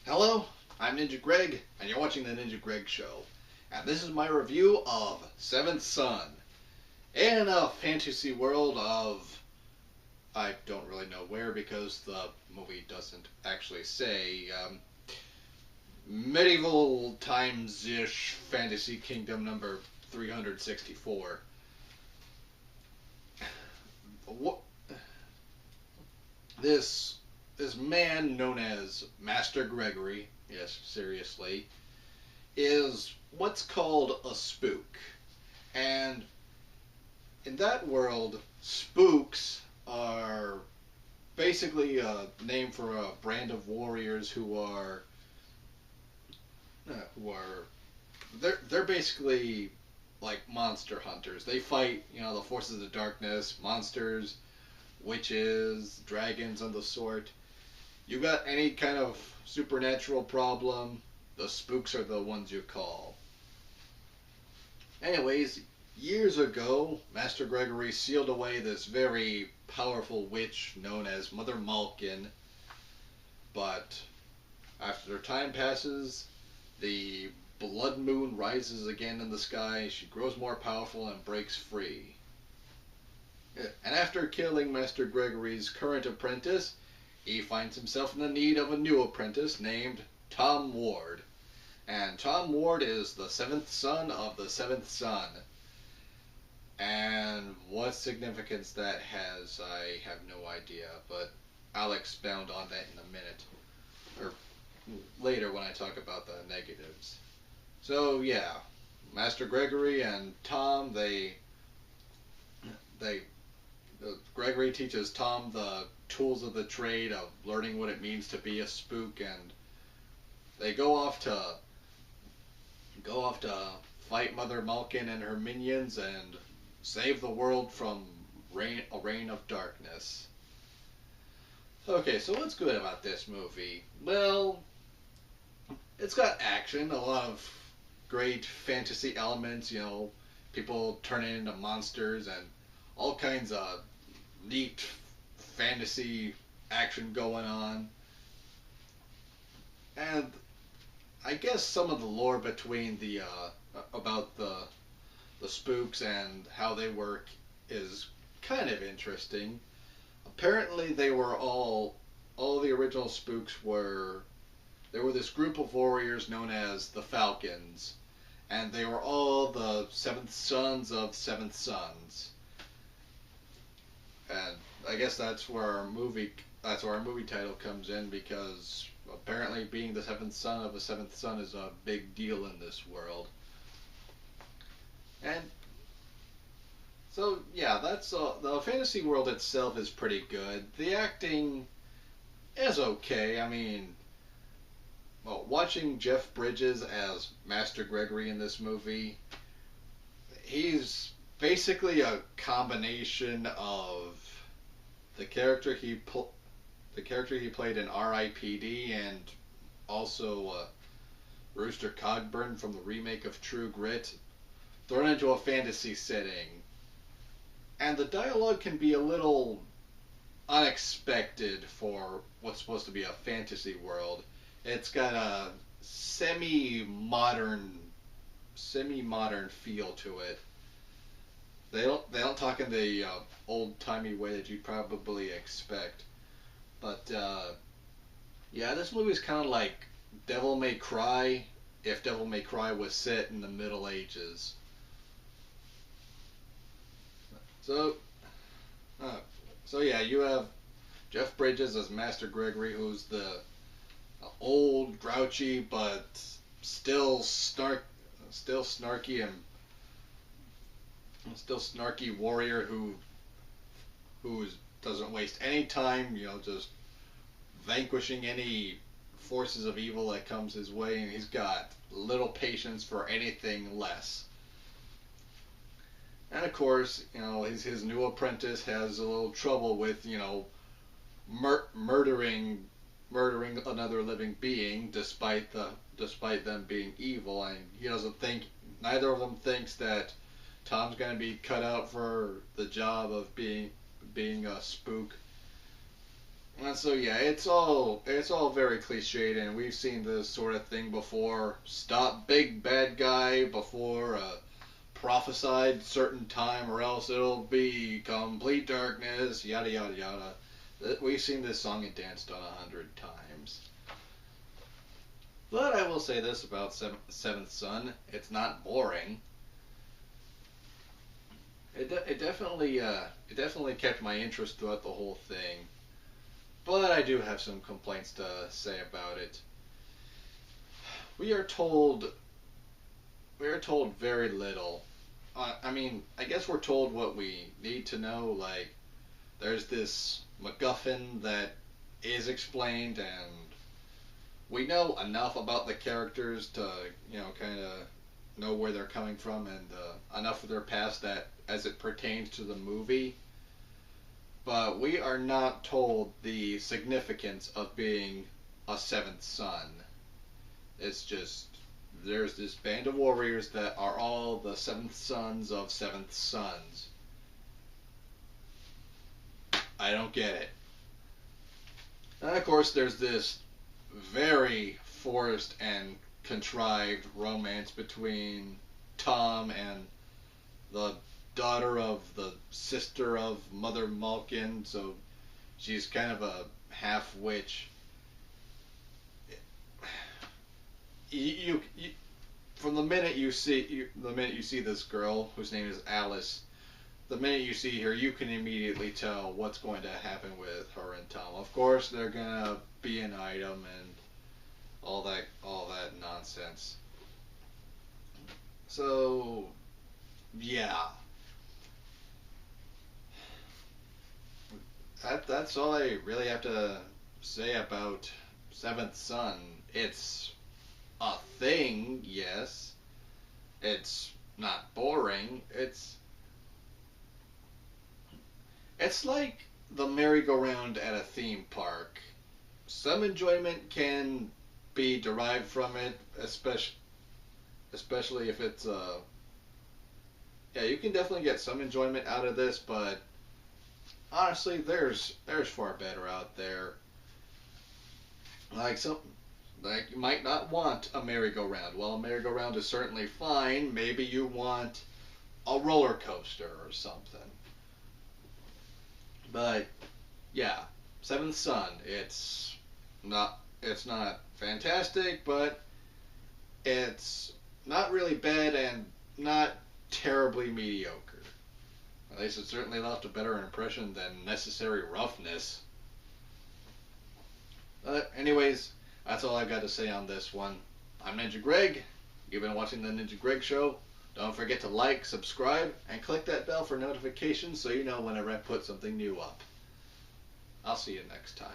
Hello, I'm Ninja Greg, and you're watching the Ninja Greg Show. And this is my review of Seventh Son. In a fantasy world of, I don't really know where because the movie doesn't actually say, medieval times-ish fantasy kingdom number 364. What, this, this man known as Master Gregory, yes, seriously, is what's called a spook. And in that world, spooks are basically a name for a brand of warriors who are they're basically like monster hunters. They fight, the forces of darkness, monsters, witches, dragons, and the sort. You got any kind of supernatural problem, the spooks are the ones you call. Anyways, years ago, Master Gregory sealed away this very powerful witch known as Mother Malkin, but after time passes, the blood moon rises again in the sky, she grows more powerful and breaks free. And after killing Master Gregory's current apprentice, he finds himself in the need of a new apprentice named Tom Ward. And Tom Ward is the seventh son of the seventh son. And what significance that has, I have no idea, but I'll expound on that in a minute. Or later when I talk about the negatives. So yeah, Master Gregory and Tom, they Gregory teaches Tom the tools of the trade of learning what it means to be a spook, and they go off to fight Mother Malkin and her minions and save the world from a reign of darkness. Okay, so what's good about this movie? Well, it's got action, a lot of great fantasy elements, people turning into monsters and all kinds of neat fantasy action going on. And I guess some of the lore between the about the spooks and how they work is kind of interesting. Apparently, they were all the original spooks were there were this group of warriors known as the Falcons, and they were all the seventh sons of seventh sons. And I guess that's where our movie title comes in, because apparently being the seventh son of a seventh son is a big deal in this world. And so yeah, that's the fantasy world itself is pretty good. The acting is okay. I mean, well, watching Jeff Bridges as Master Gregory in this movie, he's basically a combination of the character he the character he played in R.I.P.D. and also Rooster Cogburn from the remake of True Grit, thrown into a fantasy setting. And the dialogue can be a little unexpected for what's supposed to be a fantasy world. It's got a semi modern feel to it. They don't talk in the old timey way that you'd probably expect. But yeah, this movie's kind of like Devil May Cry if Devil May Cry was set in the Middle Ages. So uh, so yeah, you have Jeff Bridges as Master Gregory, who's the old, grouchy, but still snarky and still snarky warrior who doesn't waste any time, just vanquishing any forces of evil that comes his way, and he's got little patience for anything less. And of course, his new apprentice has a little trouble with, murdering another living being, despite them being evil, and he doesn't think neither of them thinks that Tom's gonna be cut out for the job of being a spook. And so yeah, it's all very cliched, and we've seen this sort of thing before. Stop big bad guy before a prophesied certain time, or else it'll be complete darkness. Yada yada yada. We've seen this song and dance done 100 times. But I will say this about Seventh Son: it's not boring. It definitely kept my interest throughout the whole thing. But I do have some complaints to say about it. We are told we are told very little. I mean, I guess we're told what we need to know. Like, there's this MacGuffin that is explained, and we know enough about the characters to, kind of know where they're coming from and enough of their past that as it pertains to the movie. But we are not told the significance of being a seventh son. It's just there's this band of warriors that are all the seventh sons of seventh sons. I don't get it. And of course, there's this very forced and contrived romance between Tom and the daughter of the sister of Mother Malkin. So she's kind of a half witch. You from the minute you see this girl whose name is Alice, the minute you see her, you can immediately tell what's going to happen with her and Tom. Of course, they're gonna be an item and all that nonsense. So, yeah, that's all I really have to say about Seventh Son. It's a thing, yes. It's not boring. It's like the merry-go-round at a theme park. Some enjoyment can be derived from it, especially if it's yeah, you can definitely get some enjoyment out of this, but honestly, there's far better out there. Like some like you might not want a merry-go-round. Well, a merry-go-round is certainly fine. Maybe you want a roller coaster or something. But yeah, Seventh Son. It's not fantastic, but it's not really bad and not terribly mediocre. At least it certainly left a better impression than Necessary Roughness. But anyways, that's all I've got to say on this one. I'm Ninja Greg. You've been watching the Ninja Greg Show. Don't forget to like, subscribe, and click that bell for notifications so you know whenever I put something new up. I'll see you next time.